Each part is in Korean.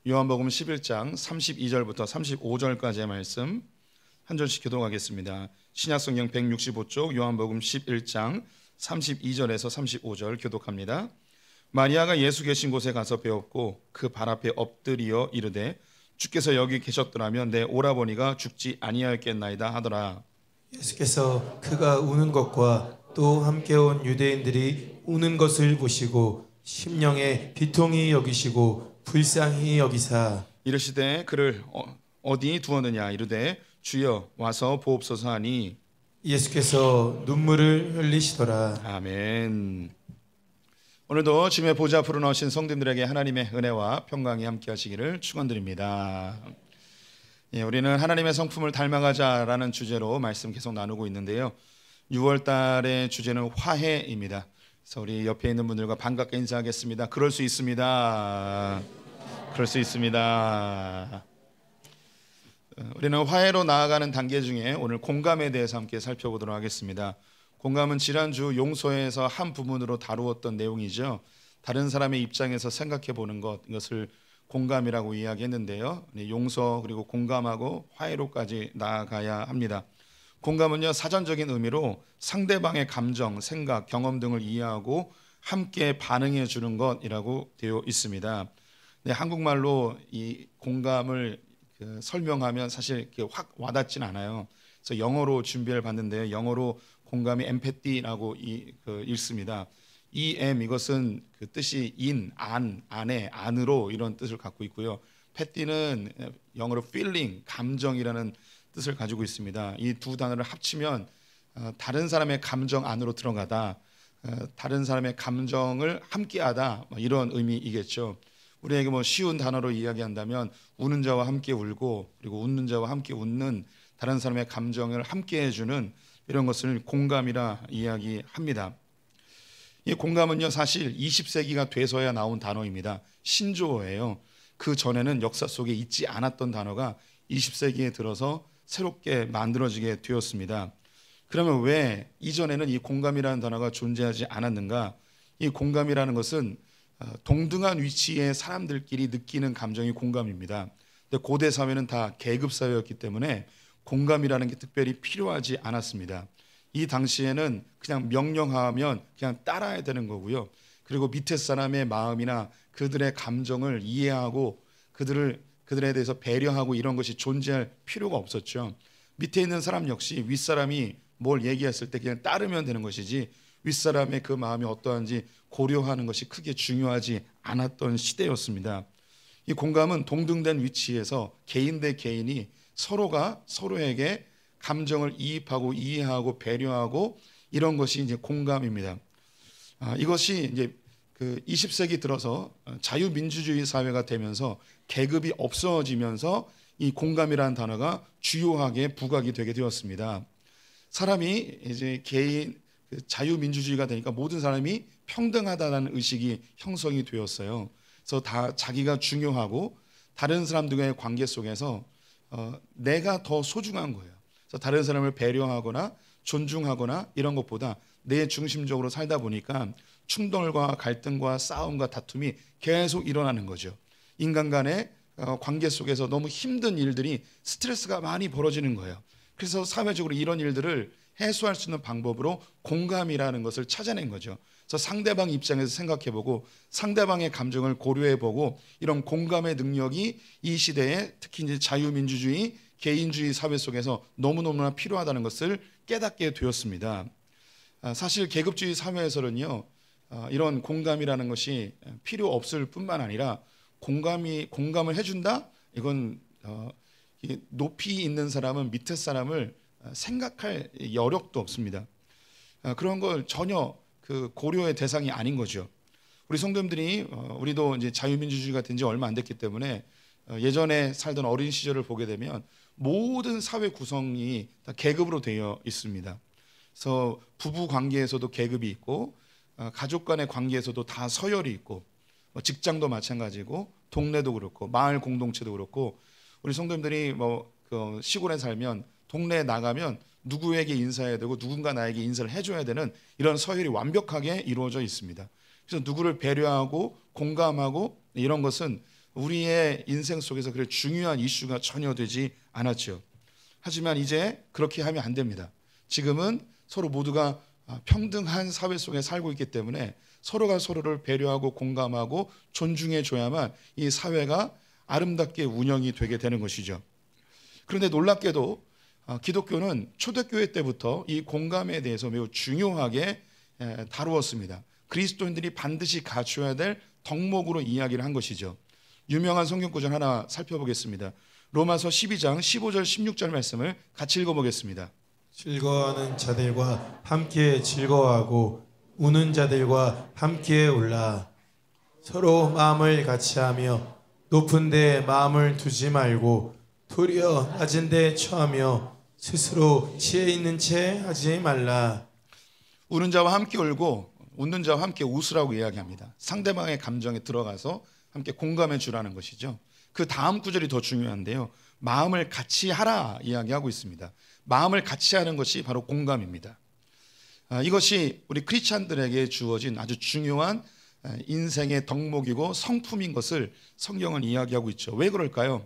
요한복음 11장 32절부터 35절까지의 말씀 한 절씩 교독하겠습니다. 신약성경 165쪽 요한복음 11장 32절에서 35절 교독합니다. 마리아가 예수 계신 곳에 가서 배웠고 그 발 앞에 엎드리어 이르되 주께서 여기 계셨더라면 내 오라버니가 죽지 아니하였겠나이다 하더라. 예수께서 그가 우는 것과 또 함께 온 유대인들이 우는 것을 보시고 심령에 비통히 여기시고 불쌍히 여기사 이르시되 그를 어디 두었느냐 이르되 주여 와서 보옵소서 하니 예수께서 눈물을 흘리시더라. 아멘. 오늘도 주님의 보좌 앞으로 나오신 성도님들에게 하나님의 은혜와 평강이 함께 하시기를 축원드립니다. 우리는 하나님의 성품을 닮아가자라는 주제로 말씀 계속 나누고 있는데요. 6월 달의 주제는 화해입니다. 그래서 우리 옆에 있는 분들과 반갑게 인사하겠습니다. 그럴 수 있습니다. 그럴 수 있습니다. 우리는 화해로 나아가는 단계 중에 오늘 공감에 대해서 함께 살펴보도록 하겠습니다. 공감은 지난주 용서에서 한 부분으로 다루었던 내용이죠. 다른 사람의 입장에서 생각해 보는 것, 이것을 공감이라고 이야기했는데요. 용서 그리고 공감하고 화해로까지 나아가야 합니다. 공감은요, 사전적인 의미로 상대방의 감정, 생각, 경험 등을 이해하고 함께 반응해 주는 것이라고 되어 있습니다. 한국말로 이 공감을 설명하면 사실 이렇게 확 와닿진 않아요. 그래서 영어로 준비를 봤는데요. 영어로 공감이 empathy라고 읽습니다. 이것은 그 뜻이 인, 안, 안에, 안으로 이런 뜻을 갖고 있고요. 패티는 영어로 feeling, 감정이라는 뜻을 가지고 있습니다. 이 두 단어를 합치면 다른 사람의 감정 안으로 들어가다, 다른 사람의 감정을 함께하다, 이런 의미이겠죠. 우리에게 쉬운 단어로 이야기한다면 우는 자와 함께 울고 그리고 웃는 자와 함께 웃는 다른 사람의 감정을 함께 해주는 이런 것을 공감이라 이야기합니다. 이 공감은요, 사실 20세기가 돼서야 나온 단어입니다. 신조어예요. 그 전에는 역사 속에 있지 않았던 단어가 20세기에 들어서 새롭게 만들어지게 되었습니다. 그러면 왜 이전에는 이 공감이라는 단어가 존재하지 않았는가? 이 공감이라는 것은 동등한 위치의 사람들끼리 느끼는 감정이 공감입니다. 근데 고대 사회는 다 계급 사회였기 때문에 공감이라는 게 특별히 필요하지 않았습니다. 이 당시에는 그냥 명령하면 그냥 따라야 되는 거고요. 그리고 밑에 사람의 마음이나 그들의 감정을 이해하고 그들에 대해서 배려하고 이런 것이 존재할 필요가 없었죠. 밑에 있는 사람 역시 윗사람이 뭘 얘기했을 때 그냥 따르면 되는 것이지 윗사람의 그 마음이 어떠한지 고려하는 것이 크게 중요하지 않았던 시대였습니다. 이 공감은 동등된 위치에서 개인 대 개인이 서로가 서로에게 감정을 이입하고 이해하고 배려하고 이런 것이 이제 공감입니다. 이것이 이제 그 20세기 들어서 자유민주주의 사회가 되면서 계급이 없어지면서 이 공감이라는 단어가 주요하게 부각이 되게 되었습니다. 사람이 이제 개인 자유민주주의가 되니까 모든 사람이 평등하다는 의식이 형성이 되었어요. 그래서 다 자기가 중요하고 다른 사람들과의 관계 속에서 내가 더 소중한 거예요. 그래서 다른 사람을 배려하거나 존중하거나 이런 것보다 내 중심적으로 살다 보니까 충돌과 갈등과 싸움과 다툼이 계속 일어나는 거죠. 인간 간의 관계 속에서 너무 힘든 일들이 스트레스가 많이 벌어지는 거예요. 그래서 사회적으로 이런 일들을 해소할 수 있는 방법으로 공감이라는 것을 찾아낸 거죠. 그래서 상대방 입장에서 생각해보고 상대방의 감정을 고려해보고 이런 공감의 능력이 이 시대에 특히 이제 자유민주주의, 개인주의 사회 속에서 너무너무나 필요하다는 것을 깨닫게 되었습니다. 사실 계급주의 사회에서는요, 이런 공감이라는 것이 필요 없을 뿐만 아니라 공감을 해준다? 이건 높이 있는 사람은 밑에 사람을 생각할 여력도 없습니다. 그런 걸 전혀 그 고려의 대상이 아닌 거죠. 우리 성도님들이 우리도 이제 자유민주주의가 된 지 얼마 안 됐기 때문에 예전에 살던 어린 시절을 보게 되면 모든 사회 구성이 다 계급으로 되어 있습니다. 그래서 부부 관계에서도 계급이 있고 가족 간의 관계에서도 다 서열이 있고 직장도 마찬가지고 동네도 그렇고 마을 공동체도 그렇고 우리 성도님들이 그 시골에 살면 동네에 나가면 누구에게 인사해야 되고 누군가 나에게 인사를 해줘야 되는 이런 서열이 완벽하게 이루어져 있습니다. 그래서 누구를 배려하고 공감하고 이런 것은 우리의 인생 속에서 그렇게 중요한 이슈가 전혀 되지 않았죠. 하지만 이제 그렇게 하면 안 됩니다. 지금은 서로 모두가 평등한 사회 속에 살고 있기 때문에 서로가 서로를 배려하고 공감하고 존중해 줘야만 이 사회가 아름답게 운영이 되게 되는 것이죠. 그런데 놀랍게도 기독교는 초대교회 때부터 이 공감에 대해서 매우 중요하게 다루었습니다. 그리스도인들이 반드시 갖춰야 될 덕목으로 이야기를 한 것이죠. 유명한 성경 구절 하나 살펴보겠습니다. 로마서 12장 15절 16절 말씀을 같이 읽어보겠습니다. 즐거워하는 자들과 함께 즐거워하고 우는 자들과 함께 울라. 서로 마음을 같이하며 높은 데 마음을 두지 말고 도리어 낮은 데 처하며 스스로 지혜 있는 채 하지 말라. 우는 자와 함께 울고 웃는 자와 함께 웃으라고 이야기합니다. 상대방의 감정에 들어가서 함께 공감해 주라는 것이죠. 그 다음 구절이 더 중요한데요. 마음을 같이 하라 이야기하고 있습니다. 마음을 같이 하는 것이 바로 공감입니다. 이것이 우리 크리스찬들에게 주어진 아주 중요한 인생의 덕목이고 성품인 것을 성경은 이야기하고 있죠. 왜 그럴까요?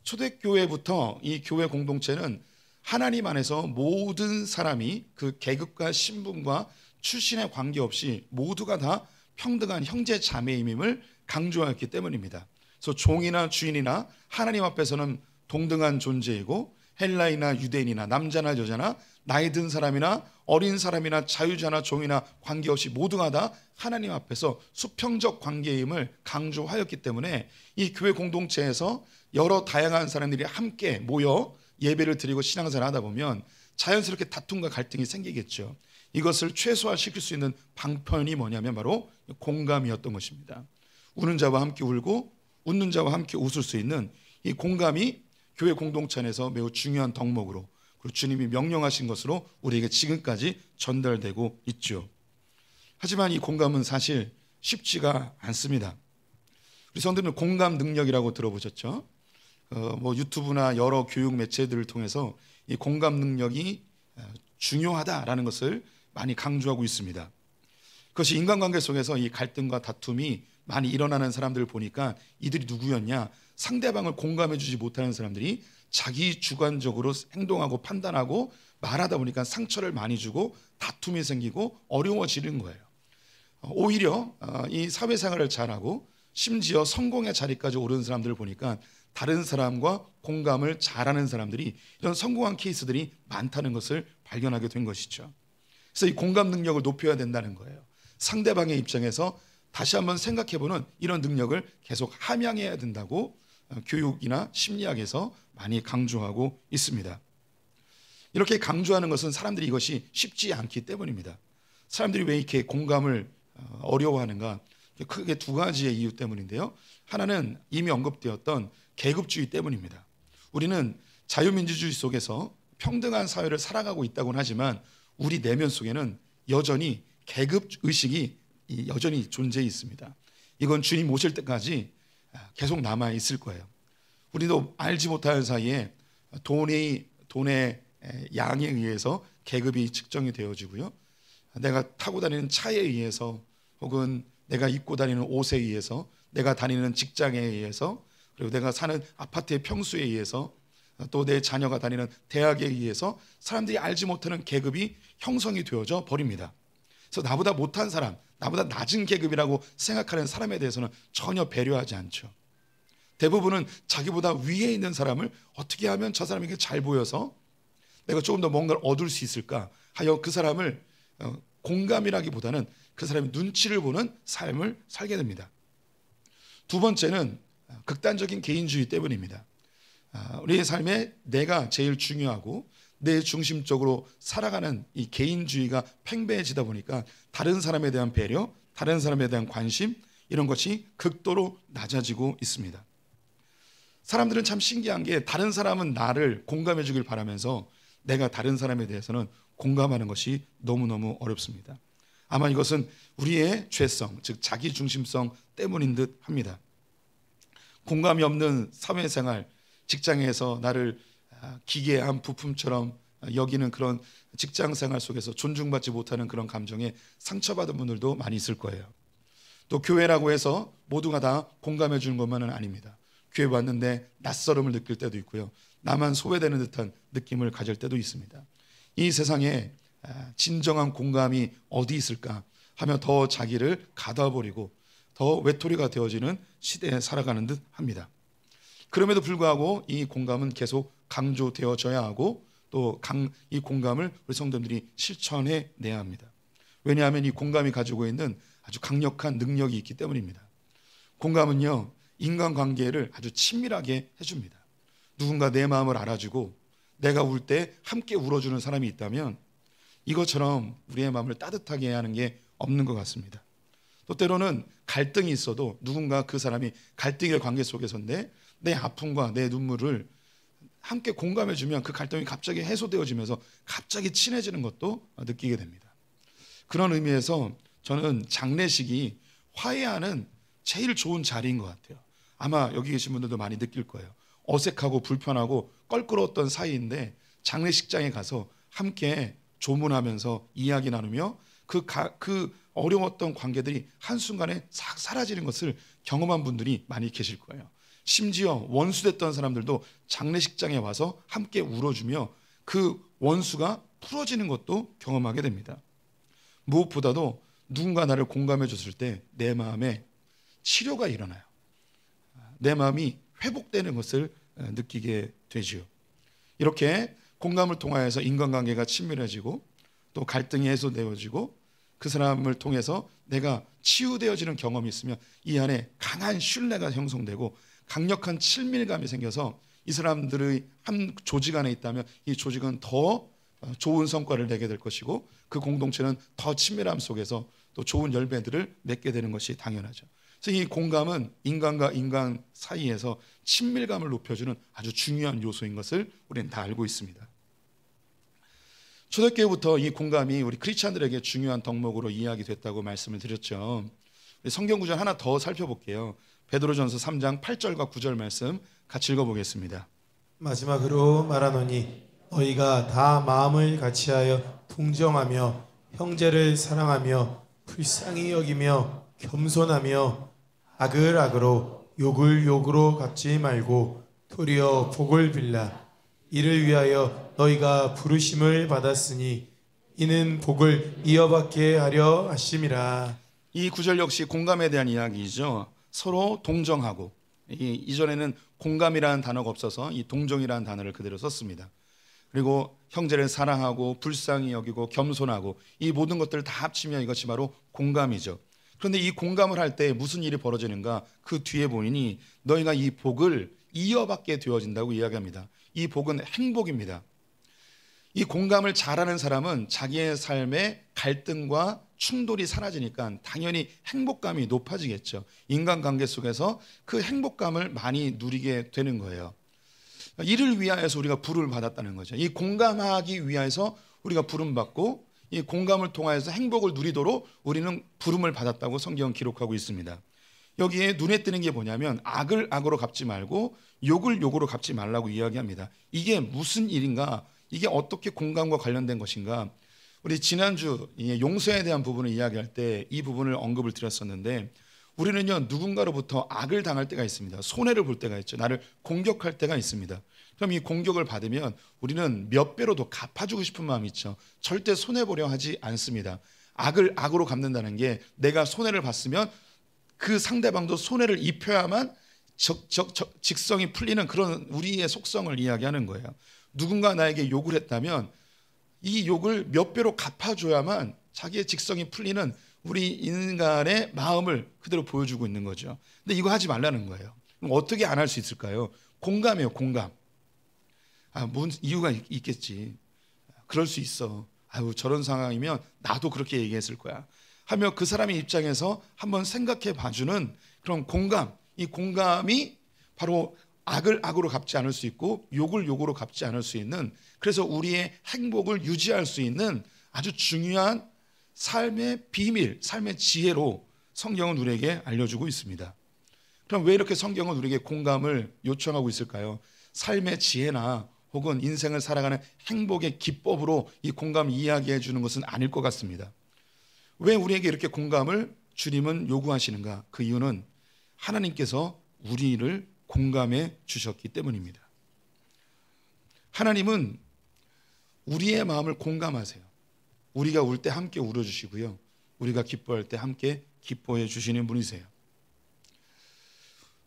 초대교회부터 이 교회 공동체는 하나님 안에서 모든 사람이 그 계급과 신분과 출신에 관계없이 모두가 다 평등한 형제 자매임을 강조하였기 때문입니다. 그래서 종이나 주인이나 하나님 앞에서는 동등한 존재이고 헬라이나 유대인이나 남자나 여자나 나이 든 사람이나 어린 사람이나 자유자나 종이나 관계없이 모두가 다 하나님 앞에서 수평적 관계임을 강조하였기 때문에 이 교회 공동체에서 여러 다양한 사람들이 함께 모여 예배를 드리고 신앙생활을 하다 보면 자연스럽게 다툼과 갈등이 생기겠죠. 이것을 최소화시킬 수 있는 방편이 뭐냐면 바로 공감이었던 것입니다. 우는 자와 함께 울고 웃는 자와 함께 웃을 수 있는 이 공감이 교회 공동체 안에서 매우 중요한 덕목으로 그리고 주님이 명령하신 것으로 우리에게 지금까지 전달되고 있죠. 하지만 이 공감은 사실 쉽지가 않습니다. 우리 성도님들 공감 능력이라고 들어보셨죠? 유튜브나 여러 교육 매체들을 통해서 이 공감 능력이 중요하다라는 것을 많이 강조하고 있습니다. 그것이 인간관계 속에서 이 갈등과 다툼이 많이 일어나는 사람들을 보니까 이들이 누구였냐? 상대방을 공감해 주지 못하는 사람들이 자기 주관적으로 행동하고 판단하고 말하다 보니까 상처를 많이 주고 다툼이 생기고 어려워지는 거예요. 오히려 이 사회생활을 잘하고 심지어 성공의 자리까지 오른 사람들을 보니까 다른 사람과 공감을 잘하는 사람들이 이런 성공한 케이스들이 많다는 것을 발견하게 된 것이죠. 그래서 이 공감 능력을 높여야 된다는 거예요. 상대방의 입장에서 다시 한번 생각해보는 이런 능력을 계속 함양해야 된다고 교육이나 심리학에서 많이 강조하고 있습니다. 이렇게 강조하는 것은 사람들이 이것이 쉽지 않기 때문입니다. 사람들이 왜 이렇게 공감을 어려워하는가? 크게 두 가지의 이유 때문인데요. 하나는 이미 언급되었던 계급주의 때문입니다. 우리는 자유민주주의 속에서 평등한 사회를 살아가고 있다고는 하지만 우리 내면 속에는 여전히 계급의식이 여전히 존재해 있습니다. 이건 주님 오실 때까지 계속 남아 있을 거예요. 우리도 알지 못하는 사이에 돈의 양에 의해서 계급이 측정이 되어지고요. 내가 타고 다니는 차에 의해서 혹은 내가 입고 다니는 옷에 의해서 내가 다니는 직장에 의해서 그리고 내가 사는 아파트의 평수에 의해서 또 내 자녀가 다니는 대학에 의해서 사람들이 알지 못하는 계급이 형성이 되어져 버립니다. 그래서 나보다 못한 사람, 나보다 낮은 계급이라고 생각하는 사람에 대해서는 전혀 배려하지 않죠. 대부분은 자기보다 위에 있는 사람을 어떻게 하면 저 사람에게 잘 보여서 내가 조금 더 뭔가를 얻을 수 있을까 하여 그 사람을 공감이라기보다는 그 사람의 눈치를 보는 삶을 살게 됩니다. 두 번째는 극단적인 개인주의 때문입니다. 우리의 삶에 내가 제일 중요하고 내 중심적으로 살아가는 이 개인주의가 팽배해지다 보니까 다른 사람에 대한 배려, 다른 사람에 대한 관심 이런 것이 극도로 낮아지고 있습니다. 사람들은 참 신기한 게 다른 사람은 나를 공감해 주길 바라면서 내가 다른 사람에 대해서는 공감하는 것이 너무너무 어렵습니다. 아마 이것은 우리의 죄성, 즉 자기중심성 때문인 듯 합니다. 공감이 없는 사회생활, 직장에서 나를 기괴한 부품처럼 여기는 그런 직장생활 속에서 존중받지 못하는 그런 감정에 상처받은 분들도 많이 있을 거예요. 또 교회라고 해서 모두가 다 공감해 주는 것만은 아닙니다. 교회 왔는데 낯설음을 느낄 때도 있고요. 나만 소외되는 듯한 느낌을 가질 때도 있습니다. 이 세상에 진정한 공감이 어디 있을까 하며 더 자기를 가둬버리고 더 외톨이가 되어지는 시대에 살아가는 듯 합니다. 그럼에도 불구하고 이 공감은 계속 강조되어져야 하고 또 이 공감을 우리 성도들이 실천해 내야 합니다. 왜냐하면 이 공감이 가지고 있는 아주 강력한 능력이 있기 때문입니다. 공감은요, 인간관계를 아주 친밀하게 해줍니다. 누군가 내 마음을 알아주고 내가 울 때 함께 울어주는 사람이 있다면 이것처럼 우리의 마음을 따뜻하게 하는 게 없는 것 같습니다. 또 때로는 갈등이 있어도 누군가 그 사람이 갈등의 관계 속에서인데 내 아픔과 내 눈물을 함께 공감해주면 그 갈등이 갑자기 해소되어지면서 갑자기 친해지는 것도 느끼게 됩니다. 그런 의미에서 저는 장례식이 화해하는 제일 좋은 자리인 것 같아요. 아마 여기 계신 분들도 많이 느낄 거예요. 어색하고 불편하고 껄끄러웠던 사이인데 장례식장에 가서 함께 조문하면서 이야기 나누며 그 어려웠던 관계들이 한순간에 싹 사라지는 것을 경험한 분들이 많이 계실 거예요. 심지어 원수됐던 사람들도 장례식장에 와서 함께 울어주며 그 원수가 풀어지는 것도 경험하게 됩니다. 무엇보다도 누군가 나를 공감해 줬을 때 내 마음에 치료가 일어나요. 내 마음이 회복되는 것을 느끼게 되지요. 이렇게 공감을 통하여서 인간관계가 친밀해지고 또 갈등이 해소되어지고 그 사람을 통해서 내가 치유되어지는 경험이 있으면 이 안에 강한 신뢰가 형성되고 강력한 친밀감이 생겨서 이 사람들의 한 조직 안에 있다면 이 조직은 더 좋은 성과를 내게 될 것이고 그 공동체는 더 친밀함 속에서 또 좋은 열매들을 맺게 되는 것이 당연하죠. 그래서 이 공감은 인간과 인간 사이에서 친밀감을 높여주는 아주 중요한 요소인 것을 우리는 다 알고 있습니다. 초대교회부터 이 공감이 우리 크리스찬들에게 중요한 덕목으로 이야기됐다고 말씀을 드렸죠. 성경 구절 하나 더 살펴볼게요. 베드로전서 3장 8절과 9절 말씀 같이 읽어보겠습니다. 마지막으로 말하노니 너희가 다 마음을 같이하여 동정하며 형제를 사랑하며 불쌍히 여기며 겸손하며 악을 악으로 욕을 욕으로 갚지 말고 도리어 복을 빌라. 이를 위하여 너희가 부르심을 받았으니 이는 복을 이어받게 하려 하심이라. 이 구절 역시 공감에 대한 이야기이죠. 서로 동정하고, 이전에는 공감이라는 단어가 없어서 이 동정이라는 단어를 그대로 썼습니다. 그리고 형제를 사랑하고 불쌍히 여기고 겸손하고 이 모든 것들을 다 합치면 이것이 바로 공감이죠. 그런데 이 공감을 할 때 무슨 일이 벌어지는가? 그 뒤에 보이니 너희가 이 복을 이어받게 되어진다고 이야기합니다. 이 복은 행복입니다. 이 공감을 잘하는 사람은 자기의 삶에 갈등과 충돌이 사라지니까 당연히 행복감이 높아지겠죠. 인간관계 속에서 그 행복감을 많이 누리게 되는 거예요. 이를 위하여서 우리가 부름을 받았다는 거죠. 이 공감하기 위해서 우리가 부름받고 이 공감을 통하여서 행복을 누리도록 우리는 부름을 받았다고 성경은 기록하고 있습니다. 여기에 눈에 띄는 게 뭐냐면 악을 악으로 갚지 말고 욕을 욕으로 갚지 말라고 이야기합니다. 이게 무슨 일인가? 이게 어떻게 공감과 관련된 것인가? 우리 지난주 용서에 대한 부분을 이야기할 때 이 부분을 언급을 드렸었는데 우리는요 누군가로부터 악을 당할 때가 있습니다. 손해를 볼 때가 있죠. 나를 공격할 때가 있습니다. 그럼 이 공격을 받으면 우리는 몇 배로 더 갚아주고 싶은 마음이 있죠. 절대 손해보려 하지 않습니다. 악을 악으로 갚는다는 게 내가 손해를 봤으면 그 상대방도 손해를 입혀야만 직성이 풀리는 그런 우리의 속성을 이야기하는 거예요. 누군가 나에게 욕을 했다면 이 욕을 몇 배로 갚아줘야만 자기의 직성이 풀리는 우리 인간의 마음을 그대로 보여주고 있는 거죠. 근데 이거 하지 말라는 거예요. 그럼 어떻게 안 할 수 있을까요? 공감해요, 공감. 뭔 이유가 있겠지. 그럴 수 있어. 저런 상황이면 나도 그렇게 얘기했을 거야. 하며 그 사람의 입장에서 한번 생각해 봐주는 그런 공감. 이 공감이 바로 악을 악으로 갚지 않을 수 있고 욕을 욕으로 갚지 않을 수 있는, 그래서 우리의 행복을 유지할 수 있는 아주 중요한 삶의 비밀, 삶의 지혜로 성경은 우리에게 알려주고 있습니다. 그럼 왜 이렇게 성경은 우리에게 공감을 요청하고 있을까요? 삶의 지혜나 혹은 인생을 살아가는 행복의 기법으로 이 공감을 이야기해 주는 것은 아닐 것 같습니다. 왜 우리에게 이렇게 공감을 주님은 요구하시는가? 그 이유는 하나님께서 우리를 공감해 주셨기 때문입니다. 하나님은 우리의 마음을 공감하세요. 우리가 울 때 함께 울어주시고요, 우리가 기뻐할 때 함께 기뻐해 주시는 분이세요.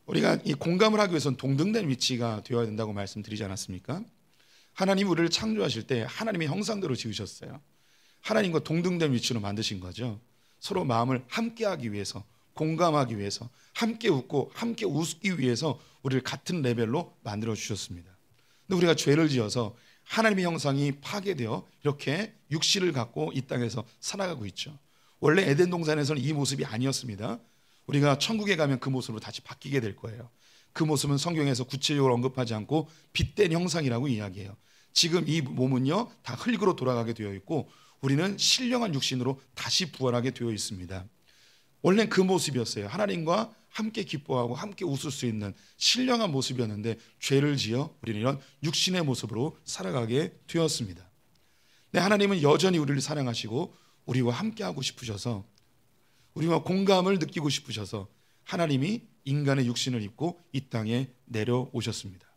우리가 이 공감을 하기 위해서는 동등된 위치가 되어야 된다고 말씀드리지 않았습니까? 하나님이 우리를 창조하실 때 하나님의 형상대로 지으셨어요. 하나님과 동등된 위치로 만드신 거죠. 서로 마음을 함께하기 위해서, 공감하기 위해서, 함께 웃고 함께 웃기 위해서 우리를 같은 레벨로 만들어 주셨습니다. 근데 우리가 죄를 지어서 하나님의 형상이 파괴되어 이렇게 육신을 갖고 이 땅에서 살아가고 있죠. 원래 에덴 동산에서는 이 모습이 아니었습니다. 우리가 천국에 가면 그 모습으로 다시 바뀌게 될 거예요. 그 모습은 성경에서 구체적으로 언급하지 않고 빛된 형상이라고 이야기해요. 지금 이 몸은요 다 흙으로 돌아가게 되어 있고 우리는 신령한 육신으로 다시 부활하게 되어 있습니다. 원래는 그 모습이었어요. 하나님과 함께 기뻐하고 함께 웃을 수 있는 신령한 모습이었는데 죄를 지어 우리는 이런 육신의 모습으로 살아가게 되었습니다. 네, 하나님은 여전히 우리를 사랑하시고 우리와 함께하고 싶으셔서, 우리와 공감을 느끼고 싶으셔서 하나님이 인간의 육신을 입고 이 땅에 내려오셨습니다.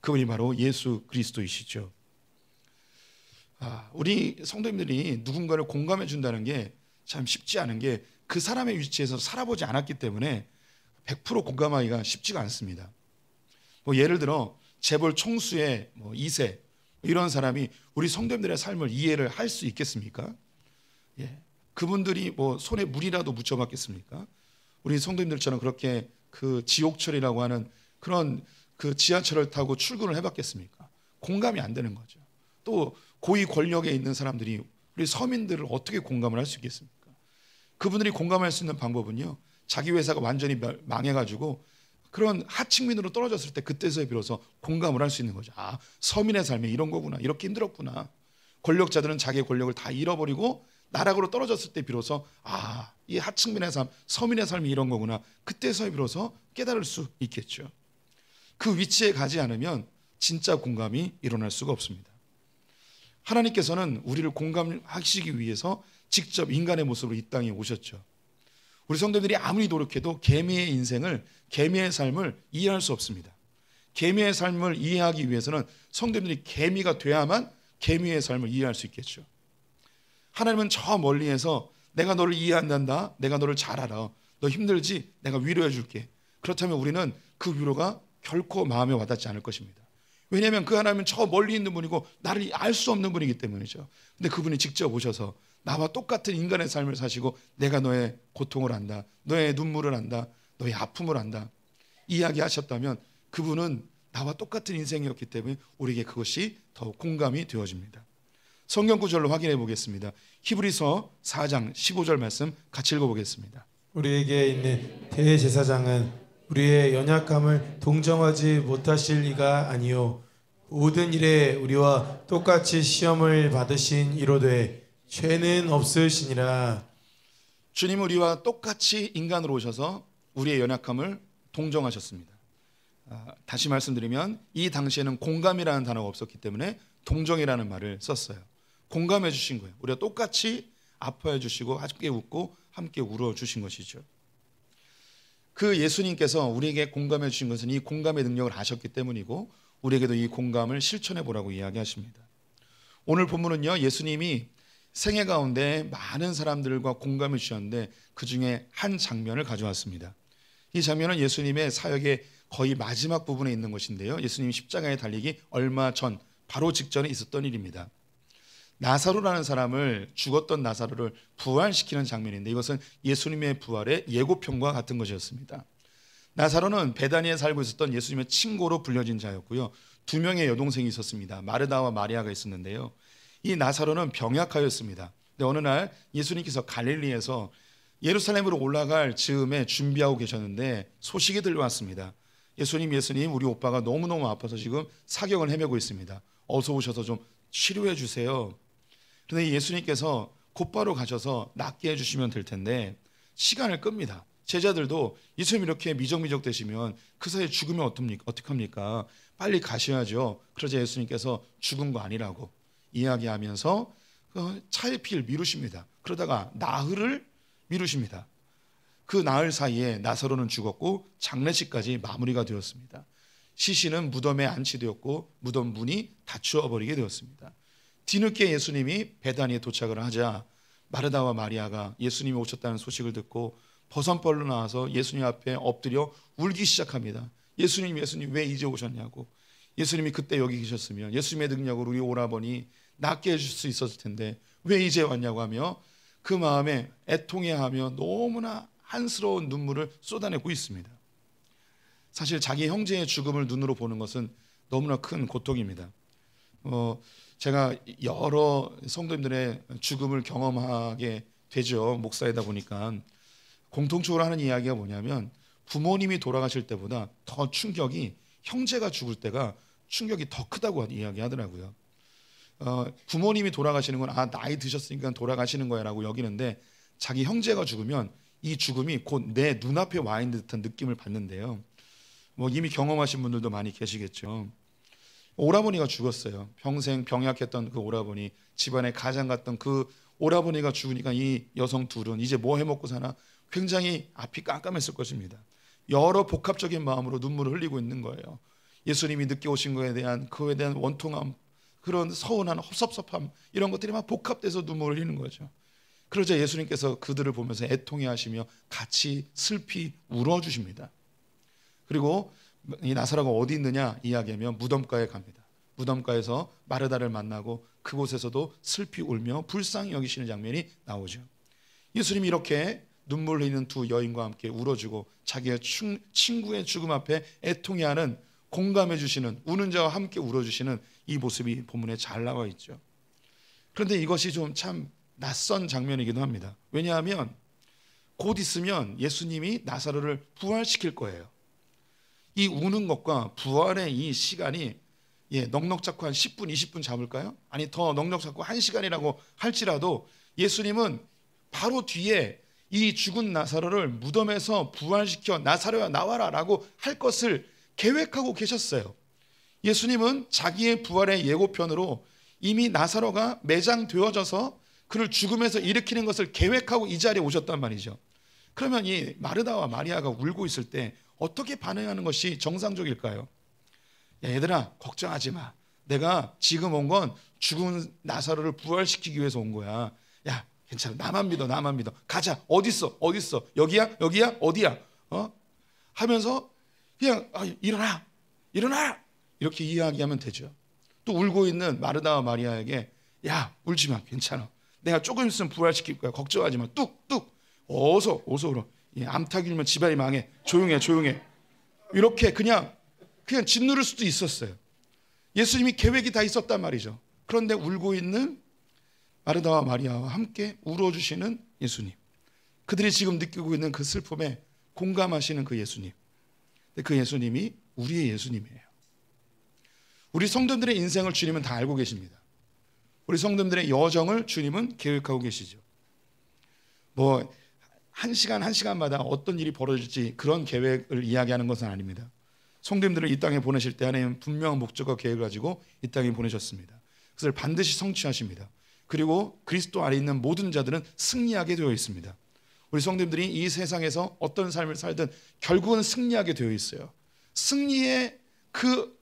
그분이 바로 예수 그리스도이시죠. 우리 성도님들이 누군가를 공감해 준다는 게 참 쉽지 않은 게 그 사람의 위치에서 살아보지 않았기 때문에 100% 공감하기가 쉽지가 않습니다. 예를 들어 재벌 총수의 2세 이런 사람이 우리 성도님들의 삶을 이해를 할 수 있겠습니까? 그분들이 손에 물이라도 묻혀봤겠습니까? 우리 성도님들처럼 그렇게 그 지옥철이라고 하는 그런 그 지하철을 타고 출근을 해봤겠습니까? 공감이 안 되는 거죠. 또 고위 권력에 있는 사람들이 우리 서민들을 어떻게 공감을 할 수 있겠습니까? 그분들이 공감할 수 있는 방법은요, 자기 회사가 완전히 망해가지고 그런 하층민으로 떨어졌을 때 그때서야 비로소 공감을 할 수 있는 거죠. 서민의 삶이 이런 거구나, 이렇게 힘들었구나. 권력자들은 자기의 권력을 다 잃어버리고 나락으로 떨어졌을 때 비로소 이 하층민의 삶, 서민의 삶이 이런 거구나. 그때서야 비로소 깨달을 수 있겠죠. 그 위치에 가지 않으면 진짜 공감이 일어날 수가 없습니다. 하나님께서는 우리를 공감하시기 위해서 직접 인간의 모습으로 이 땅에 오셨죠. 우리 성도들이 아무리 노력해도 개미의 인생을, 개미의 삶을 이해할 수 없습니다. 개미의 삶을 이해하기 위해서는 성도들이 개미가 돼야만 개미의 삶을 이해할 수 있겠죠. 하나님은 저 멀리에서 내가 너를 이해한단다, 내가 너를 잘 알아, 너 힘들지? 내가 위로해 줄게. 그렇다면 우리는 그 위로가 결코 마음에 와닿지 않을 것입니다. 왜냐하면 그 하나님은 저 멀리 있는 분이고 나를 알 수 없는 분이기 때문이죠. 근데 그분이 직접 오셔서 나와 똑같은 인간의 삶을 사시고 내가 너의 고통을 안다, 너의 눈물을 안다, 너의 아픔을 안다 이야기하셨다면 그분은 나와 똑같은 인생이었기 때문에 우리에게 그것이 더욱 공감이 되어집니다. 성경 구절로 확인해 보겠습니다. 히브리서 4장 15절 말씀 같이 읽어보겠습니다. 우리에게 있는 대제사장은 우리의 연약함을 동정하지 못하실 이가 아니요 모든 일에 우리와 똑같이 시험을 받으신 이로되 죄는 없으시니라. 주님 우리와 똑같이 인간으로 오셔서 우리의 연약함을 동정하셨습니다. 다시 말씀드리면 이 당시에는 공감이라는 단어가 없었기 때문에 동정이라는 말을 썼어요. 공감해 주신 거예요. 우리가 똑같이 아파해 주시고 함께 웃고 함께 울어 주신 것이죠. 그 예수님께서 우리에게 공감해 주신 것은 이 공감의 능력을 아셨기 때문이고 우리에게도 이 공감을 실천해 보라고 이야기하십니다. 오늘 본문은요, 예수님이 생애 가운데 많은 사람들과 공감해 주셨는데 그 중에 한 장면을 가져왔습니다. 이 장면은 예수님의 사역의 거의 마지막 부분에 있는 것인데요, 예수님이 십자가에 달리기 얼마 전, 바로 직전에 있었던 일입니다. 나사로라는 사람을, 죽었던 나사로를 부활시키는 장면인데 이것은 예수님의 부활의 예고편과 같은 것이었습니다. 나사로는 베다니에 살고 있었던 예수님의 친고로 불려진 자였고요, 2명의 여동생이 있었습니다. 마르다와 마리아가 있었는데요, 이 나사로는 병약하였습니다. 근데 어느 날 예수님께서 갈릴리에서 예루살렘으로 올라갈 즈음에 준비하고 계셨는데 소식이 들려왔습니다. 예수님 우리 오빠가 너무너무 아파서 지금 사경을 헤매고 있습니다. 어서 오셔서 좀 치료해 주세요. 그런데 예수님께서 곧바로 가셔서 낫게 해주시면 될 텐데 시간을 끕니다. 제자들도 예수님 이렇게 미적미적 되시면 그 사이에 죽으면 어떡합니까? 빨리 가셔야죠. 그러자 예수님께서 죽은 거 아니라고 이야기하면서 차의 피를 미루십니다. 그러다가 나흘을 미루십니다. 그 나흘 사이에 나사로는 죽었고 장례식까지 마무리가 되었습니다. 시신은 무덤에 안치되었고 무덤 문이 닫혀 버리게 되었습니다. 뒤늦게 예수님이 베다니에 도착을 하자 마르다와 마리아가 예수님이 오셨다는 소식을 듣고 버선벌로 나와서 예수님 앞에 엎드려 울기 시작합니다. 예수님 왜 이제 오셨냐고. 예수님이 그때 여기 계셨으면 예수님의 능력으로 우리 오라버니 낫게 해줄 수 있었을 텐데 왜 이제 왔냐고 하며 그 마음에 애통해하며 너무나 한스러운 눈물을 쏟아내고 있습니다. 사실 자기 형제의 죽음을 눈으로 보는 것은 너무나 큰 고통입니다. 제가 여러 성도님들의 죽음을 경험하게 되죠. 목사이다 보니까. 공통적으로 하는 이야기가 뭐냐면 부모님이 돌아가실 때보다 더 충격이 형제가 죽을 때가 충격이 더 크다고 이야기하더라고요. 부모님이 돌아가시는 건 나이 드셨으니까 돌아가시는 거야 라고 여기는데 자기 형제가 죽으면 이 죽음이 곧 내 눈앞에 와 있는 듯한 느낌을 받는데요. 이미 경험하신 분들도 많이 계시겠죠. 오라버니가 죽었어요. 평생 병약했던 그 오라버니, 집안에 가장 같던 그 오라버니가 죽으니까 이 여성 둘은 이제 뭐 해먹고 사나 굉장히 앞이 깜깜했을 것입니다. 여러 복합적인 마음으로 눈물을 흘리고 있는 거예요. 예수님이 늦게 오신 거에 대한 그에 대한 원통함, 그런 서운한 섭섭함 이런 것들이 막 복합돼서 눈물을 흘리는 거죠. 그러자 예수님께서 그들을 보면서 애통해 하시며 같이 슬피 울어주십니다. 그리고 이 나사로가 어디 있느냐 이야기하면 무덤가에 갑니다. 무덤가에서 마르다를 만나고 그곳에서도 슬피 울며 불쌍히 여기시는 장면이 나오죠. 예수님이 이렇게 눈물 흘리는 두 여인과 함께 울어주고 자기의 친구의 죽음 앞에 애통해하는 공감해 주시는 우는 자와 함께 울어주시는 이 모습이 본문에 잘 나와 있죠. 그런데 이것이 좀 참 낯선 장면이기도 합니다. 왜냐하면 곧 있으면 예수님이 나사로를 부활시킬 거예요. 이 우는 것과 부활의 이 시간이 넉넉 잡고 한 10분, 20분 잡을까요? 아니 더 넉넉 잡고 1시간이라고 할지라도 예수님은 바로 뒤에 이 죽은 나사로를 무덤에서 부활시켜 나사로야 나와라 라고 할 것을 계획하고 계셨어요. 예수님은 자기의 부활의 예고편으로 이미 나사로가 매장되어져서 그를 죽음에서 일으키는 것을 계획하고 이 자리에 오셨단 말이죠. 그러면 이 마르다와 마리아가 울고 있을 때 어떻게 반응하는 것이 정상적일까요? 야, 얘들아 걱정하지 마. 내가 지금 온 건 죽은 나사로를 부활시키기 위해서 온 거야. 야 괜찮아. 나만 믿어. 가자. 어디 있어? 여기야? 어디야? 하면서 그냥 일어나 이렇게 이야기하면 되죠. 또 울고 있는 마르다와 마리아에게 야 울지 마. 괜찮아. 내가 조금 있으면 부활시킬 거야. 걱정하지 마. 뚝뚝 어서 울어. 암탉이면 집안이 망해. 조용해. 이렇게 그냥 짓누를 수도 있었어요. 예수님이 계획이 다 있었단 말이죠. 그런데 울고 있는 마르다와 마리아와 함께 울어주시는 예수님, 그들이 지금 느끼고 있는 그 슬픔에 공감하시는 그 예수님, 그 예수님이 우리의 예수님이에요. 우리 성도들의 인생을 주님은 다 알고 계십니다. 우리 성도들의 여정을 주님은 계획하고 계시죠. 한 시간마다 어떤 일이 벌어질지 그런 계획을 이야기하는 것은 아닙니다. 성도님들을 이 땅에 보내실 때 하나님은 분명한 목적과 계획을 가지고 이 땅에 보내셨습니다. 그것을 반드시 성취하십니다. 그리고 그리스도 안에 있는 모든 자들은 승리하게 되어 있습니다. 우리 성도님들이 이 세상에서 어떤 삶을 살든 결국은 승리하게 되어 있어요. 승리의 그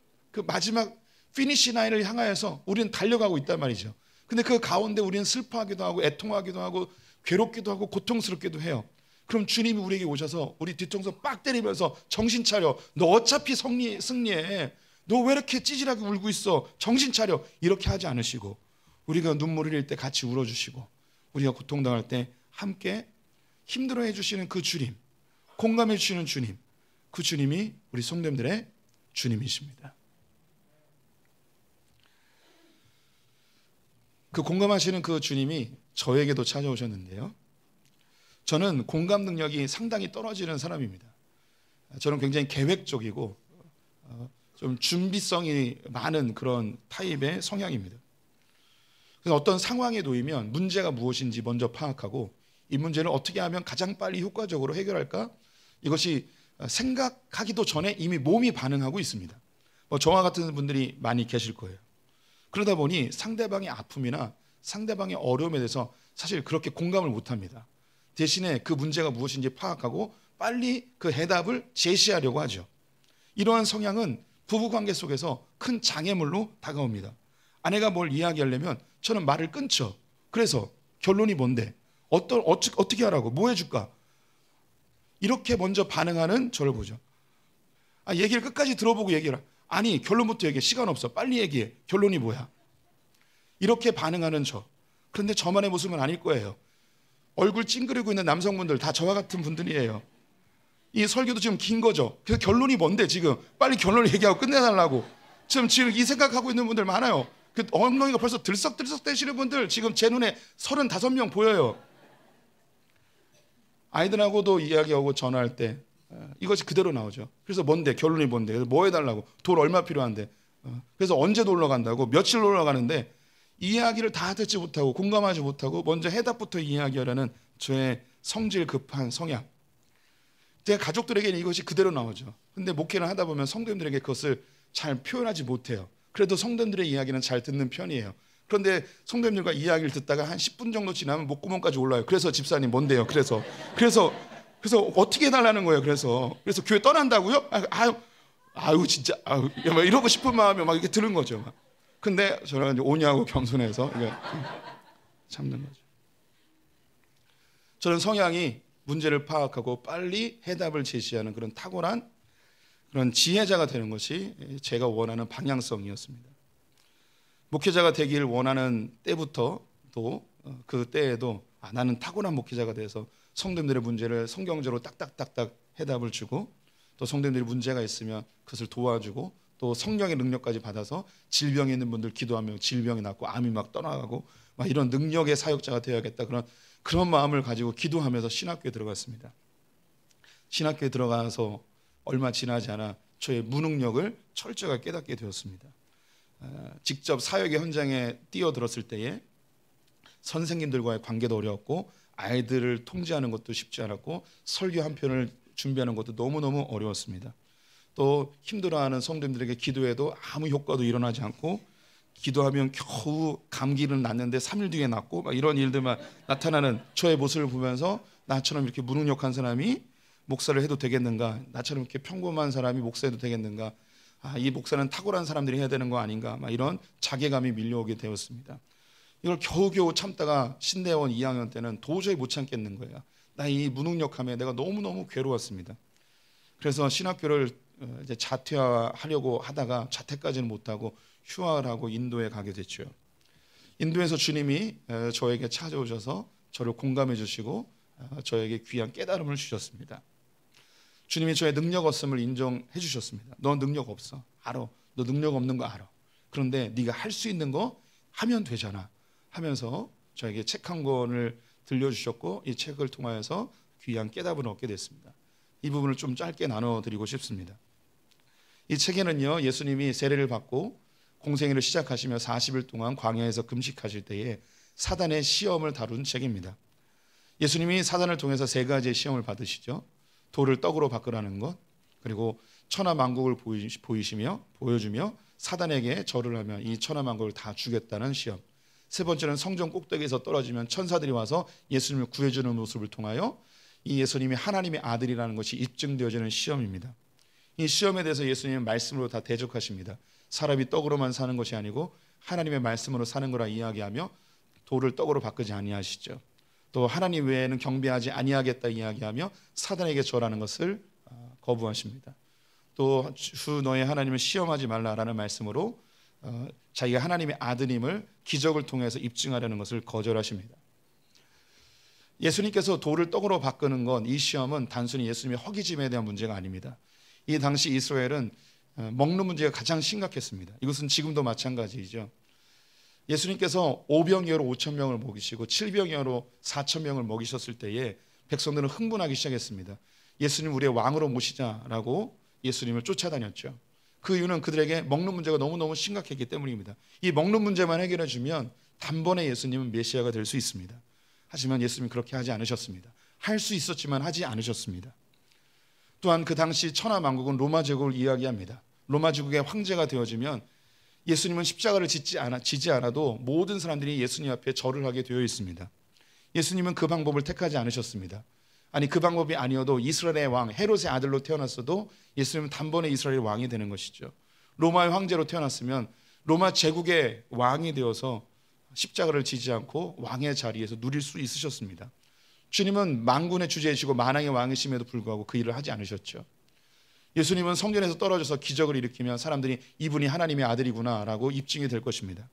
마지막 피니시 라인을 향하여서 우리는 달려가고 있단 말이죠. 근데 그 가운데 우리는 슬퍼하기도 하고 애통하기도 하고 괴롭기도 하고 고통스럽기도 해요. 그럼 주님이 우리에게 오셔서 우리 뒤통수 빡 때리면서 정신 차려. 너 어차피 승리해. 너 왜 이렇게 찌질하게 울고 있어. 정신 차려. 이렇게 하지 않으시고 우리가 눈물 흘릴 때 같이 울어주시고 우리가 고통당할 때 함께 힘들어해 주시는 그 주님, 공감해 주시는 주님, 그 주님이 우리 성도님들의 주님이십니다. 그 공감하시는 그 주님이 저에게도 찾아오셨는데요. 저는 공감 능력이 상당히 떨어지는 사람입니다. 저는 굉장히 계획적이고 좀 준비성이 많은 그런 타입의 성향입니다. 그래서 어떤 상황에 놓이면 문제가 무엇인지 먼저 파악하고 이 문제를 어떻게 하면 가장 빨리 효과적으로 해결할까? 이것이 생각하기도 전에 이미 몸이 반응하고 있습니다. 저와 같은 분들이 많이 계실 거예요. 그러다 보니 상대방의 아픔이나 상대방의 어려움에 대해서 사실 그렇게 공감을 못합니다. 대신에 그 문제가 무엇인지 파악하고 빨리 그 해답을 제시하려고 하죠. 이러한 성향은 부부관계 속에서 큰 장애물로 다가옵니다. 아내가 뭘 이야기하려면 저는 말을 끊죠. 그래서 결론이 뭔데? 어떻게 하라고? 뭐 해줄까? 이렇게 먼저 반응하는 저를 보죠. 얘기를 끝까지 들어보고 얘기해라. 아니, 결론부터 얘기해. 시간 없어. 빨리 얘기해. 결론이 뭐야? 이렇게 반응하는 저. 그런데 저만의 모습은 아닐 거예요. 얼굴 찡그리고 있는 남성분들 다 저와 같은 분들이에요. 이 설교도 지금 긴 거죠. 그래서 결론이 뭔데 지금? 빨리 결론을 얘기하고 끝내달라고. 지금 이 생각하고 있는 분들 많아요. 그 엉덩이가 벌써 들썩들썩 대시는 분들 지금 제 눈에 35명 보여요. 아이들하고도 이야기하고 전화할 때 이것이 그대로 나오죠. 그래서 뭔데? 결론이 뭔데? 그래서 뭐 해달라고? 돈 얼마 필요한데? 그래서 언제 놀러 간다고? 며칠 놀러 가는데? 이야기를 다 듣지 못하고 공감하지 못하고 먼저 해답부터 이야기하려는 저의 성질 급한 성향. 제 가족들에게는 이것이 그대로 나오죠. 근데 목회를 하다 보면 성도님들에게 그것을 잘 표현하지 못해요. 그래도 성도님들의 이야기는 잘 듣는 편이에요. 그런데 성도님들과 이야기를 듣다가 한 10분 정도 지나면 목구멍까지 올라요. 그래서 집사님 뭔데요? 그래서 어떻게 해달라는 거예요? 그래서 교회 떠난다고요? 아유 진짜 막 이러고 싶은 마음이 막 이렇게 드는 거죠. 막. 근데 저는 오냐고 겸손해서 참는 거죠. 저는 성향이 문제를 파악하고 빨리 해답을 제시하는 그런 탁월한 그런 지혜자가 되는 것이 제가 원하는 방향성이었습니다. 목회자가 되기를 원하는 때부터 또 그 때에도 나는 타고난 목회자가 돼서 성도님들의 문제를 성경적으로 딱딱딱딱 해답을 주고 또 성도님들이 문제가 있으면 그것을 도와주고 또 성령의 능력까지 받아서 질병이 있는 분들 기도하면 질병이 낫고 암이 막 떠나가고 막 이런 능력의 사역자가 되어야겠다 그런 마음을 가지고 기도하면서 신학교에 들어갔습니다. 신학교에 들어가서 얼마 지나지 않아 저의 무능력을 철저하게 깨닫게 되었습니다. 직접 사역의 현장에 뛰어들었을 때에 선생님들과의 관계도 어려웠고 아이들을 통제하는 것도 쉽지 않았고 설교 한 편을 준비하는 것도 너무너무 어려웠습니다. 또 힘들어하는 성도님들에게 기도해도 아무 효과도 일어나지 않고 기도하면 겨우 감기는 낫는데 3일 뒤에 낫고 막 이런 일들만 나타나는 저의 모습을 보면서 나처럼 이렇게 무능력한 사람이 목사를 해도 되겠는가? 나처럼 이렇게 평범한 사람이 목사해도 되겠는가? 이 목사는 탁월한 사람들이 해야 되는 거 아닌가? 막 이런 자괴감이 밀려오게 되었습니다. 이걸 겨우겨우 참다가 신대원 2학년 때는 도저히 못 참겠는 거예요. 나 이 무능력함에 내가 너무너무 괴로웠습니다. 그래서 신학교를 이제 자퇴하려고 하다가 자퇴까지는 못하고 휴학을 하고 인도에 가게 됐죠. 인도에서 주님이 저에게 찾아오셔서 저를 공감해 주시고 저에게 귀한 깨달음을 주셨습니다. 주님이 저의 능력 없음을 인정해 주셨습니다. 너 능력 없어. 알아. 너 능력 없는 거 알아. 그런데 네가 할 수 있는 거 하면 되잖아. 하면서 저에게 책 한 권을 들려주셨고 이 책을 통하여서 귀한 깨달음을 얻게 됐습니다. 이 부분을 좀 짧게 나눠드리고 싶습니다. 이 책에는요 예수님이 세례를 받고 공생애를 시작하시며 40일 동안 광야에서 금식하실 때에 사단의 시험을 다룬 책입니다. 예수님이 사단을 통해서 3가지의 시험을 받으시죠. 돌을 떡으로 바꾸라는 것, 그리고 천하만국을 보여주며 사단에게 절을 하면 이 천하만국을 다 주겠다는 시험. 3번째는 성전 꼭대기에서 떨어지면 천사들이 와서 예수님을 구해주는 모습을 통하여 이 예수님이 하나님의 아들이라는 것이 입증되어지는 시험입니다. 이 시험에 대해서 예수님은 말씀으로 다 대적하십니다. 사람이 떡으로만 사는 것이 아니고 하나님의 말씀으로 사는 거라 이야기하며 돌을 떡으로 바꾸지 아니하시죠. 또 하나님 외에는 경배하지 아니하겠다 이야기하며 사단에게 절하는 것을 거부하십니다. 또 주 너의 하나님을 시험하지 말라라는 말씀으로 자기가 하나님의 아들임을 기적을 통해서 입증하려는 것을 거절하십니다. 예수님께서 돌을 떡으로 바꾸는 건 이 시험은 단순히 예수님의 허기짐에 대한 문제가 아닙니다. 이 당시 이스라엘은 먹는 문제가 가장 심각했습니다. 이것은 지금도 마찬가지이죠. 예수님께서 5병이어로 5,000명을 먹이시고 7병이어로 4,000명을 먹이셨을 때에 백성들은 흥분하기 시작했습니다. 예수님 우리의 왕으로 모시자라고 예수님을 쫓아다녔죠. 그 이유는 그들에게 먹는 문제가 너무너무 심각했기 때문입니다. 이 먹는 문제만 해결해 주면 단번에 예수님은 메시아가 될 수 있습니다. 하지만 예수님은 그렇게 하지 않으셨습니다. 할 수 있었지만 하지 않으셨습니다. 또한 그 당시 천하만국은 로마 제국을 이야기합니다. 로마 제국의 황제가 되어지면 예수님은 십자가를 지지 않아도 모든 사람들이 예수님 앞에 절을 하게 되어 있습니다. 예수님은 그 방법을 택하지 않으셨습니다. 아니, 그 방법이 아니어도 이스라엘의 왕 헤롯의 아들로 태어났어도 예수님은 단번에 이스라엘의 왕이 되는 것이죠. 로마의 황제로 태어났으면 로마 제국의 왕이 되어서 십자가를 지지 않고 왕의 자리에서 누릴 수 있으셨습니다. 주님은 만군의 주제이시고 만왕의 왕이심에도 불구하고 그 일을 하지 않으셨죠. 예수님은 성전에서 떨어져서 기적을 일으키면 사람들이 이분이 하나님의 아들이구나라고 입증이 될 것입니다.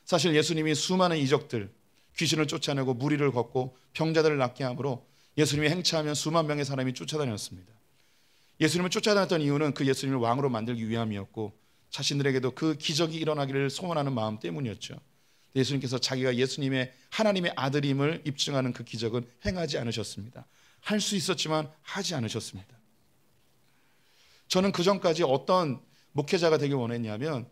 사실 예수님이 수많은 이적들, 귀신을 쫓아내고 무리를 걷고 병자들을 낫게 함으로 예수님이 행차하면 수만 명의 사람이 쫓아다녔습니다. 예수님을 쫓아다녔던 이유는 그 예수님을 왕으로 만들기 위함이었고 자신들에게도 그 기적이 일어나기를 소원하는 마음 때문이었죠. 예수님께서 자기가 예수님의 하나님의 아들임을 입증하는 그 기적은 행하지 않으셨습니다. 할 수 있었지만 하지 않으셨습니다. 저는 그전까지 어떤 목회자가 되길 원했냐면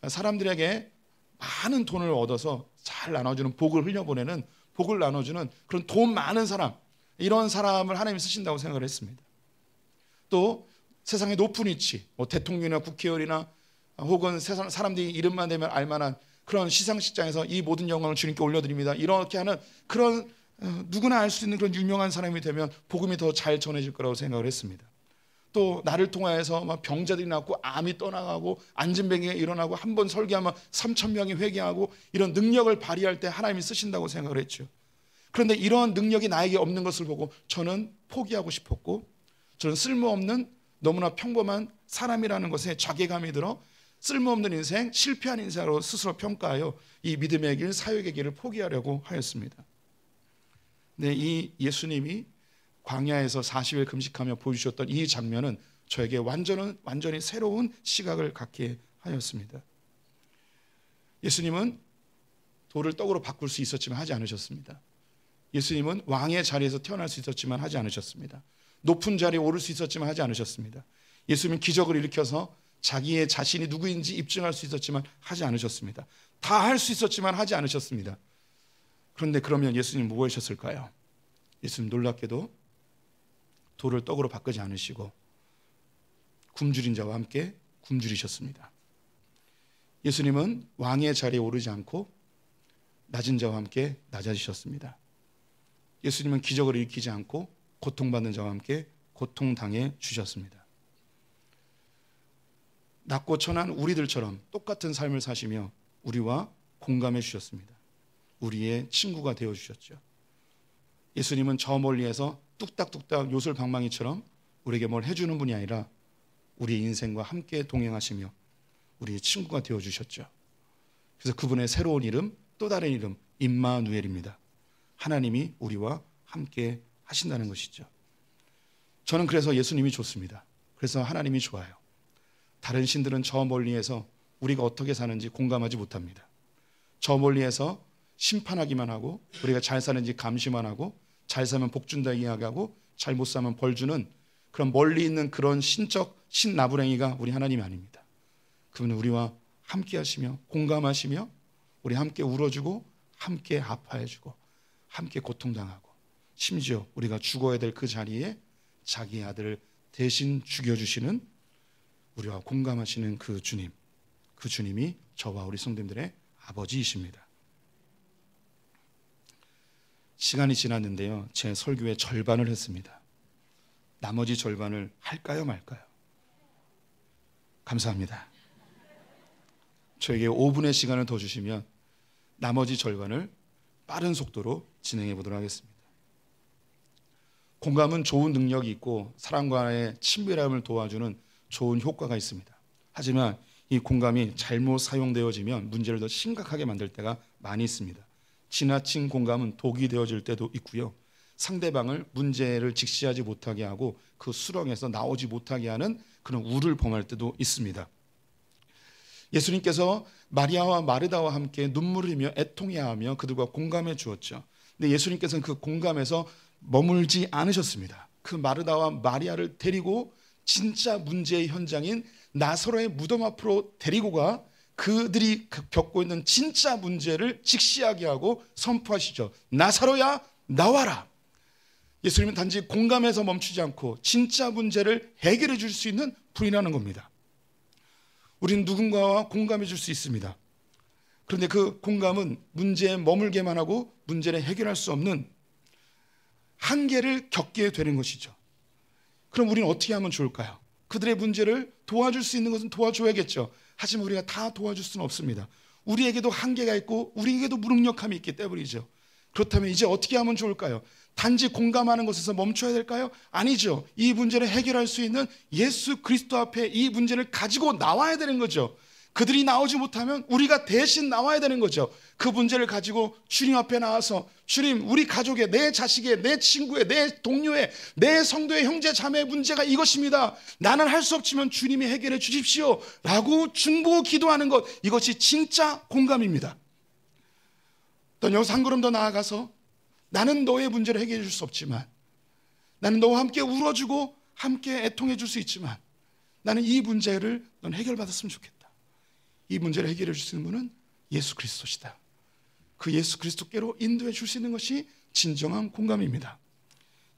사람들에게 많은 돈을 얻어서 잘 나눠주는, 복을 흘려보내는, 복을 나눠주는 그런 돈 많은 사람, 이런 사람을 하나님이 쓰신다고 생각을 했습니다. 또 세상의 높은 위치, 대통령이나 국회의원이나 혹은 세상 사람들이 이름만 대면 알만한 그런 시상식장에서 이 모든 영광을 주님께 올려드립니다, 이렇게 하는 그런 누구나 알 수 있는 그런 유명한 사람이 되면 복음이 더 잘 전해질 거라고 생각을 했습니다. 또 나를 통하여서 막 병자들이 낫고 암이 떠나가고 안진뱅이가 일어나고 한 번 설교하면 3,000명이 회개하고 이런 능력을 발휘할 때 하나님이 쓰신다고 생각을 했죠. 그런데 이런 능력이 나에게 없는 것을 보고 저는 포기하고 싶었고, 저는 쓸모없는 너무나 평범한 사람이라는 것에 자괴감이 들어 쓸모없는 인생, 실패한 인생으로 스스로 평가하여 이 믿음의 길, 사역의 길을 포기하려고 하였습니다. 네, 이 예수님이 광야에서 40일 금식하며 보여주셨던 이 장면은 저에게 완전히 새로운 시각을 갖게 하였습니다. 예수님은 돌을 떡으로 바꿀 수 있었지만 하지 않으셨습니다. 예수님은 왕의 자리에서 태어날 수 있었지만 하지 않으셨습니다. 높은 자리에 오를 수 있었지만 하지 않으셨습니다. 예수님은 기적을 일으켜서 자기의 자신이 누구인지 입증할 수 있었지만 하지 않으셨습니다. 다 할 수 있었지만 하지 않으셨습니다. 그런데 그러면 예수님 무엇이셨을까요? 예수님 놀랍게도 돌을 떡으로 바꾸지 않으시고 굶주린 자와 함께 굶주리셨습니다. 예수님은 왕의 자리에 오르지 않고 낮은 자와 함께 낮아지셨습니다. 예수님은 기적을 일으키지 않고 고통받는 자와 함께 고통당해 주셨습니다. 낮고 천한 우리들처럼 똑같은 삶을 사시며 우리와 공감해 주셨습니다. 우리의 친구가 되어 주셨죠. 예수님은 저 멀리에서 뚝딱뚝딱 요술방망이처럼 우리에게 뭘 해주는 분이 아니라 우리의 인생과 함께 동행하시며 우리의 친구가 되어 주셨죠. 그래서 그분의 새로운 이름, 또 다른 이름, 임마누엘입니다. 하나님이 우리와 함께 하신다는 것이죠. 저는 그래서 예수님이 좋습니다. 그래서 하나님이 좋아요. 다른 신들은 저 멀리에서 우리가 어떻게 사는지 공감하지 못합니다. 저 멀리에서 심판하기만 하고 우리가 잘 사는지 감시만 하고 잘 사면 복 준다 이야기하고 잘못 사면 벌 주는 그런 멀리 있는 그런 신적 신나부랭이가 우리 하나님이 아닙니다. 그분은 우리와 함께 하시며 공감하시며 우리 함께 울어주고 함께 아파해주고 함께 고통당하고 심지어 우리가 죽어야 될 그 자리에 자기 아들을 대신 죽여주시는 우리와 공감하시는 그 주님이 저와 우리 성도님들의 아버지이십니다. 시간이 지났는데요, 제 설교의 절반을 했습니다. 나머지 절반을 할까요 말까요? 감사합니다. 저에게 5분의 시간을 더 주시면 나머지 절반을 빠른 속도로 진행해 보도록 하겠습니다. 공감은 좋은 능력이 있고 사람과의 친밀함을 도와주는 좋은 효과가 있습니다. 하지만 이 공감이 잘못 사용되어지면 문제를 더 심각하게 만들 때가 많이 있습니다. 지나친 공감은 독이 되어질 때도 있고요. 상대방을 문제를 직시하지 못하게 하고 그 수렁에서 나오지 못하게 하는 그런 우를 범할 때도 있습니다. 예수님께서 마리아와 마르다와 함께 눈물을 흘리며 애통해하며 그들과 공감해 주었죠. 근데 예수님께서는 그 공감에서 머물지 않으셨습니다. 그 마르다와 마리아를 데리고 진짜 문제의 현장인 나사로의 무덤 앞으로 데리고 가 그들이 겪고 있는 진짜 문제를 직시하게 하고 선포하시죠. 나사로야 나와라. 예수님은 단지 공감해서 멈추지 않고 진짜 문제를 해결해 줄 수 있는 분이라는 겁니다. 우리는 누군가와 공감해 줄 수 있습니다. 그런데 그 공감은 문제에 머물게만 하고 문제를 해결할 수 없는 한계를 겪게 되는 것이죠. 그럼 우리는 어떻게 하면 좋을까요? 그들의 문제를 도와줄 수 있는 것은 도와줘야겠죠. 하지만 우리가 다 도와줄 수는 없습니다. 우리에게도 한계가 있고 우리에게도 무능력함이 있기 때문이죠. 그렇다면 이제 어떻게 하면 좋을까요? 단지 공감하는 것에서 멈춰야 될까요? 아니죠. 이 문제를 해결할 수 있는 예수 그리스도 앞에 이 문제를 가지고 나와야 되는 거죠. 그들이 나오지 못하면 우리가 대신 나와야 되는 거죠. 그 문제를 가지고 주님 앞에 나와서 주님, 우리 가족의, 내 자식의, 내 친구의, 내 동료의, 내 성도의 형제 자매의 문제가 이것입니다. 나는 할 수 없지만 주님이 해결해 주십시오 라고 중보고 기도하는 것, 이것이 진짜 공감입니다. 또 여기서 한 걸음 더 나아가서 나는 너의 문제를 해결해 줄 수 없지만, 나는 너와 함께 울어주고 함께 애통해 줄 수 있지만, 나는 이 문제를 넌 해결받았으면 좋겠다. 이 문제를 해결해 줄 수 있는 분은 예수 그리스도시다. 그 예수 그리스도께로 인도해 줄 수 있는 것이 진정한 공감입니다.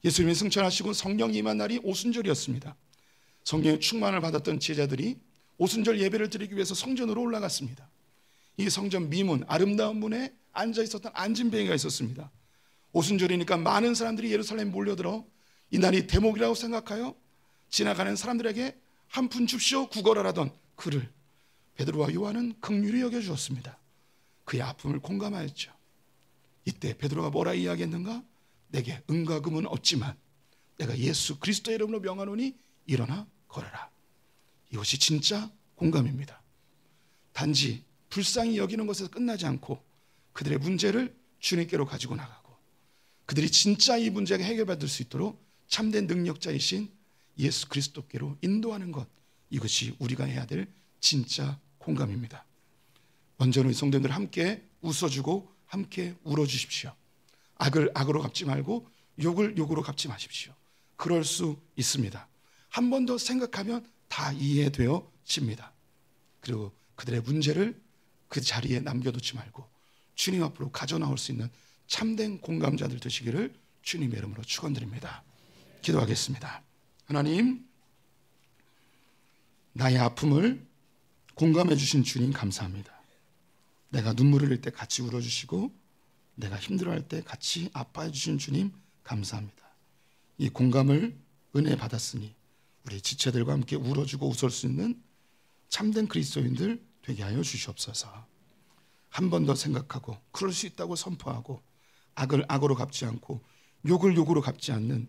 예수님이 승천하시고 성령이 임한 날이 오순절이었습니다. 성령의 충만을 받았던 제자들이 오순절 예배를 드리기 위해서 성전으로 올라갔습니다. 이 성전 미문, 아름다운 문에 앉아 있었던 안진뱅이가 있었습니다. 오순절이니까 많은 사람들이 예루살렘에 몰려들어 이 날이 대목이라고 생각하여 지나가는 사람들에게 한 푼 줍시오 구걸하라던 그를 베드로와 요한은 긍휼히 여겨주었습니다. 그의 아픔을 공감하였죠. 이때 베드로가 뭐라 이야기했는가? 내게 은과 금은 없지만 내가 예수 그리스도의 이름으로 명하노니 일어나 걸어라. 이것이 진짜 공감입니다. 단지 불쌍히 여기는 것에서 끝나지 않고 그들의 문제를 주님께로 가지고 나가고 그들이 진짜 이 문제가 해결받을 수 있도록 참된 능력자이신 예수 그리스도께로 인도하는 것, 이것이 우리가 해야 될 진짜 공감입니다. 먼저는 성도님들 함께 웃어주고 함께 울어주십시오. 악을 악으로 갚지 말고 욕을 욕으로 갚지 마십시오. 그럴 수 있습니다. 한 번 더 생각하면 다 이해되어집니다. 그리고 그들의 문제를 그 자리에 남겨두지 말고 주님 앞으로 가져나올 수 있는 참된 공감자들 되시기를 주님의 이름으로 축원드립니다. 기도하겠습니다. 하나님, 나의 아픔을 공감해 주신 주님 감사합니다. 내가 눈물을 흘릴 때 같이 울어주시고 내가 힘들어할 때 같이 아파해 주신 주님 감사합니다. 이 공감을 은혜 받았으니 우리 지체들과 함께 울어주고 웃을 수 있는 참된 그리스도인들 되게 하여 주시옵소서. 한 번 더 생각하고 그럴 수 있다고 선포하고 악을 악으로 갚지 않고 욕을 욕으로 갚지 않는,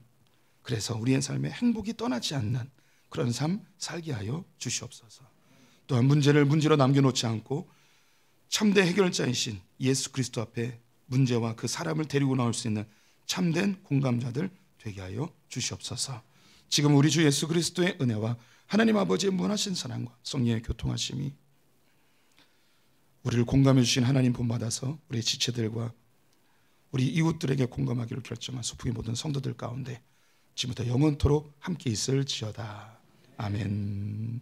그래서 우리의 삶에 행복이 떠나지 않는 그런 삶 살게 하여 주시옵소서. 또한 문제를 문제로 남겨놓지 않고 참된 해결자이신 예수 그리스도 앞에 문제와 그 사람을 데리고 나올 수 있는 참된 공감자들 되게 하여 주시옵소서. 지금 우리 주 예수 그리스도의 은혜와 하나님 아버지의 무한하신 사랑과 성령의 교통하심이 우리를 공감해 주신 하나님 본받아서 우리 지체들과 우리 이웃들에게 공감하기를 결정한 소풍의 모든 성도들 가운데 지금부터 영원토록 함께 있을지어다. 아멘.